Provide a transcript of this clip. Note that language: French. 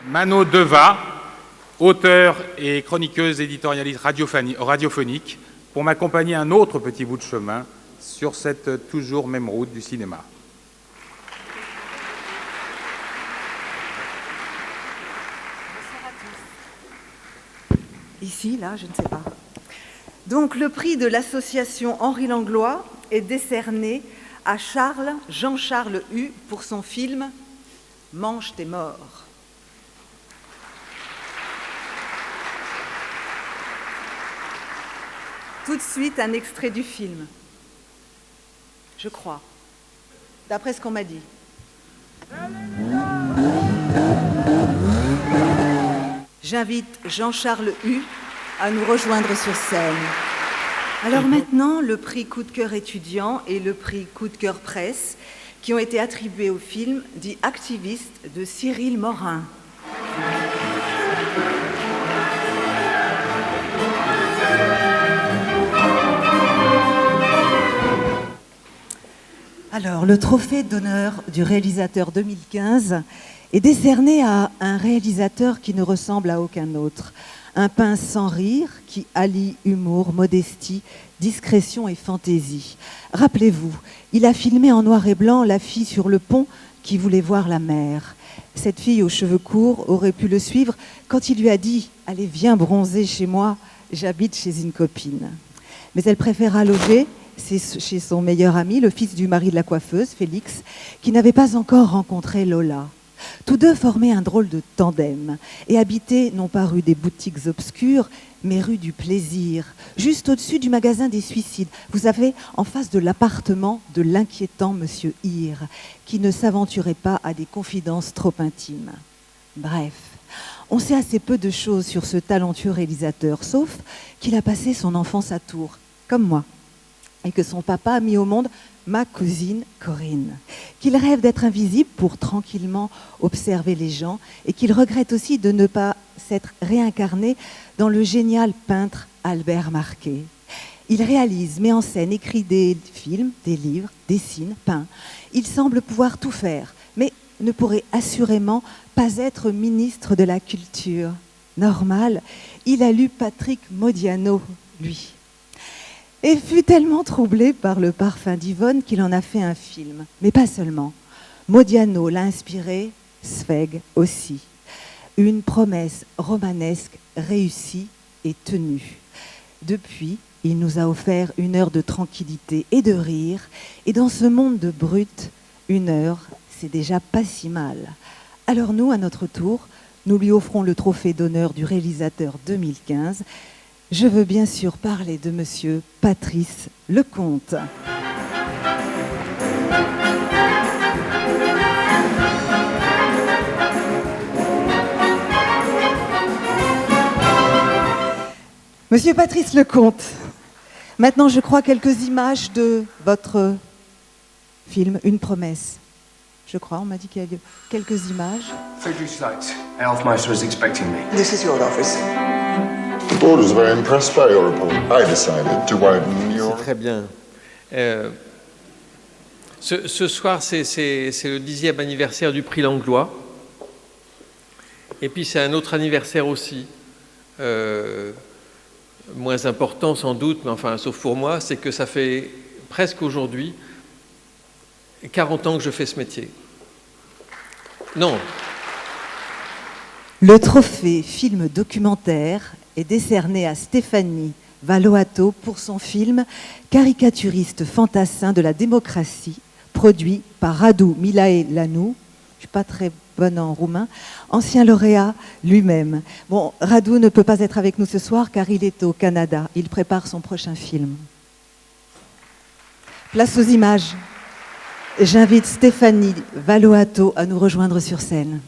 Mano Deva, auteure et chroniqueuse éditorialiste radiophonique, pour m'accompagner un autre petit bout de chemin sur cette toujours même route du cinéma. Ici, là, je ne sais pas. Donc, le prix de l'association Henri Langlois est décerné à Jean-Charles Hue pour son film « Mange tes morts ». Tout de suite, un extrait du film, je crois, d'après ce qu'on m'a dit. J'invite Jean-Charles Hue à nous rejoindre sur scène. Alors maintenant, le prix Coup de cœur étudiant et le prix Coup de cœur presse qui ont été attribués au film dit Activiste de Cyril Morin. Alors, le trophée d'honneur du réalisateur 2015 est décerné à un réalisateur qui ne ressemble à aucun autre. Un pince sans rire qui allie humour, modestie, discrétion et fantaisie. Rappelez-vous, il a filmé en noir et blanc la fille sur le pont qui voulait voir la mer. Cette fille aux cheveux courts aurait pu le suivre quand il lui a dit « Allez, viens bronzer chez moi, j'habite chez une copine ». Mais elle préféra loger chez son meilleur ami, le fils du mari de la coiffeuse, Félix, qui n'avait pas encore rencontré Lola. Tous deux formaient un drôle de tandem et habitaient non pas rue des boutiques obscures, mais rue du Plaisir, juste au-dessus du magasin des Suicides. Vous savez, en face de l'appartement de l'inquiétant monsieur Hir, qui ne s'aventurait pas à des confidences trop intimes. Bref, on sait assez peu de choses sur ce talentueux réalisateur, sauf qu'il a passé son enfance à Tours, comme moi, et que son papa a mis au monde ma cousine Corinne, qu'il rêve d'être invisible pour tranquillement observer les gens et qu'il regrette aussi de ne pas s'être réincarné dans le génial peintre Albert Marquet. Il réalise, met en scène, écrit des films, des livres, dessine, peint. Il semble pouvoir tout faire, mais ne pourrait assurément pas être ministre de la Culture. Normal, il a lu Patrick Modiano, lui. Et fut tellement troublé par le parfum d'Yvonne qu'il en a fait un film. Mais pas seulement. Modiano l'a inspiré, Zweig aussi. Une promesse romanesque réussie et tenue. Depuis, il nous a offert une heure de tranquillité et de rire. Et dans ce monde de brut, une heure, c'est déjà pas si mal. Alors nous, à notre tour, nous lui offrons le trophée d'honneur du réalisateur 2015. Je veux bien sûr parler de monsieur Patrice Lecomte. Monsieur Patrice Lecomte, maintenant je crois quelques images de votre film Une promesse. Je crois, on m'a dit qu'il y avait quelques images. Friedrich Seitz, Herr Hofmeister is expecting me. This is your office. The board was very impressed by your report. I decided to widen your... C'est très bien. Ce soir, c'est le 10e anniversaire du prix Langlois. Et puis c'est un autre anniversaire aussi, moins important sans doute, mais enfin, sauf pour moi, c'est que ça fait presque aujourd'hui 40 ans que je fais ce métier. Non. Le trophée film documentaire est décerné à Stéphanie Valoato pour son film caricaturiste fantassin de la démocratie, produit par Radu Mihailanu, je ne suis pas très bonne en roumain, ancien lauréat lui-même. Bon, Radu ne peut pas être avec nous ce soir car il est au Canada. Il prépare son prochain film. Place aux images. J'invite Stéphanie Valoato à nous rejoindre sur scène.